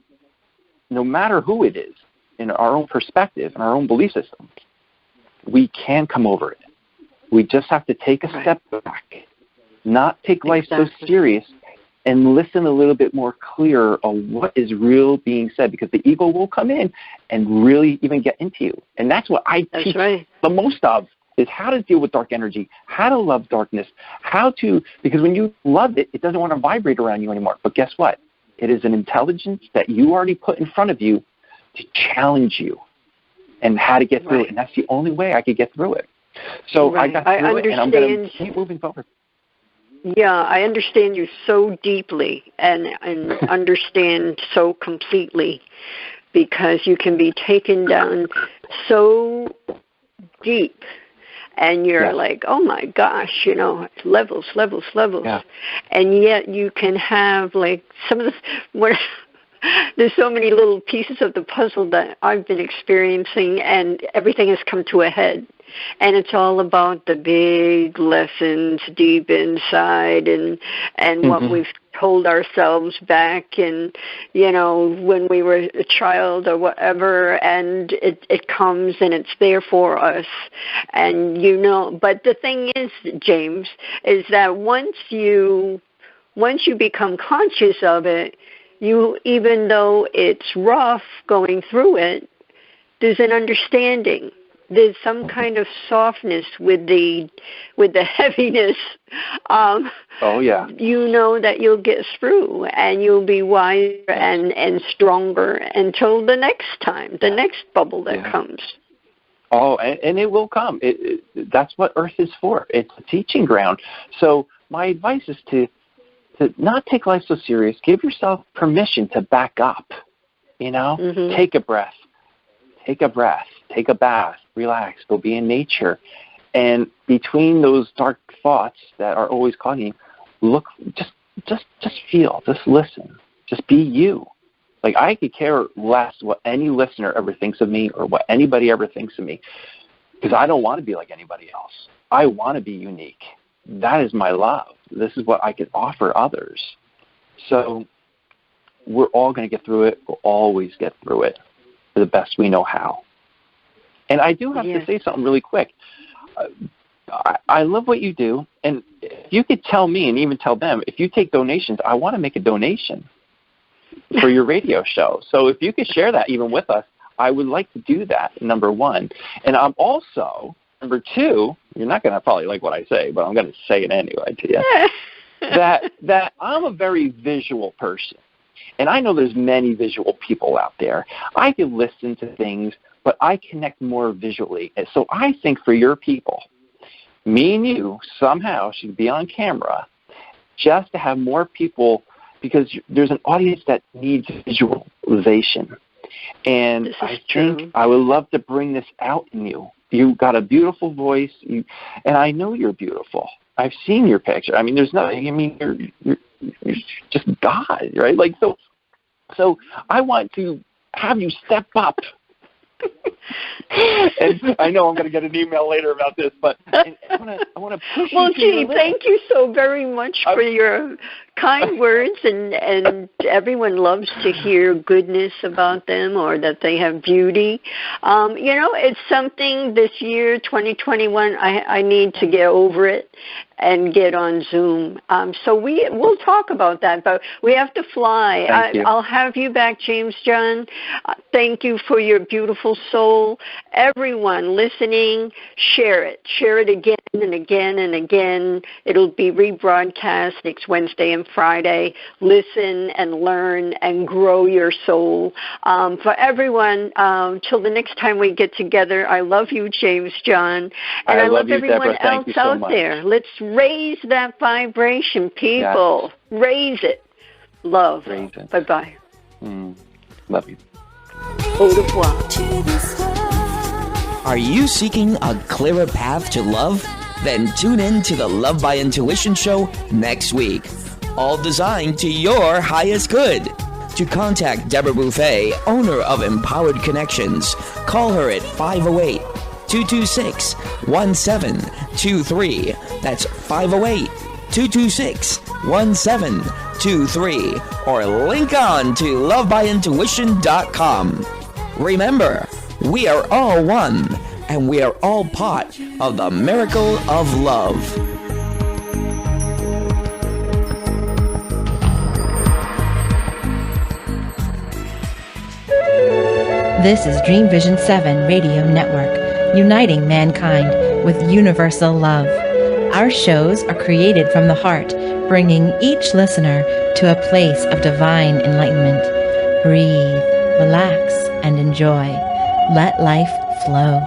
no matter who it is, in our own perspective and our own belief systems, we can come over it. We just have to take a step back, not take life so serious, and listen a little bit more clear on what is real being said, because the ego will come in and really even get into you. And that's what I teach the most of, is how to deal with dark energy, how to love darkness, because when you love it, it doesn't want to vibrate around you anymore. But guess what? It is an intelligence that you already put in front of you to challenge you and how to get through it. And that's the only way I could get through it. So I got through it, and I'm going to keep moving forward. Yeah, I understand you so deeply and understand so completely, because you can be taken down so deep. And you're like, oh, my gosh, levels. Yeah. And yet you can have, like, some of the there's so many little pieces of the puzzle that I've been experiencing, and everything has come to a head. And it's all about the big lessons deep inside and what we've told ourselves back and, when we were a child or whatever, and it comes and it's there for us. And, but the thing is, James, is that once you become conscious of it, even though it's rough going through it, there's an understanding. There's some kind of softness with the heaviness. You know that you'll get through, and you'll be wiser and stronger until the next time, the next bubble that comes. Oh, and it will come. That's what Earth is for. It's a teaching ground. So my advice is to not take life so serious. Give yourself permission to back up. Take a breath. Take a bath, relax, go be in nature, And between those dark thoughts that are always calling you, look, just feel, just listen, just be you. Like, I could care less what any listener ever thinks of me or what anybody ever thinks of me, because I don't want to be like anybody else. I want to be unique. That is my love. This is what I could offer others. So we're all going to get through it. We'll always get through it the best we know how. And I do have to say something really quick. I love what you do, and if you could tell me and even tell them, if you take donations, I want to make a donation for your radio show. So if you could share that even with us, I would like to do that, number one. And I'm also, number two, you're not going to probably like what I say, but I'm going to say it anyway to you, that I'm a very visual person. And I know there's many visual people out there. I can listen to things, but I connect more visually. And so I think for your people, me and you somehow should be on camera just to have more people, because there's an audience that needs visualization. And I think I would love to bring this out in you. You've got a beautiful voice, and I know you're beautiful. I've seen your picture. I mean, there's nothing. I mean, you're just God, right? Like, so I want to have you step up. And I know I'm going to get an email later about this, but I want to push you. Well, gee, thank you so very much for your kind words, and everyone loves to hear goodness about them or that they have beauty. It's something this year, 2021, I need to get over it and get on Zoom. So we'll talk about that, but we have to fly. I'll have you back, James John. Thank you for your beautiful soul. Everyone listening, share it. Share it again and again and again. It'll be rebroadcast next Wednesday and Friday. Listen and learn and grow your soul. For everyone, till the next time we get together, I love you, James John. And I love everyone Deborah. else out there. Let's raise that vibration, people. Yes. Raise it. Love. Raise it. Bye-bye. Love you. Au revoir. Are you seeking a clearer path to love? Then tune in to the Love by Intuition show next week. All designed to your highest good. To contact Deborah Beauvais, owner of Empowered Connections, call her at 508-226-1723. That's 508-226-1723. Or link on to lovebyintuition.com. Remember, we are all one, and we are all part of the miracle of love. This is Dream Vision 7 Radio Network, uniting mankind with universal love. Our shows are created from the heart, bringing each listener to a place of divine enlightenment. Breathe, relax, and enjoy. Let life flow.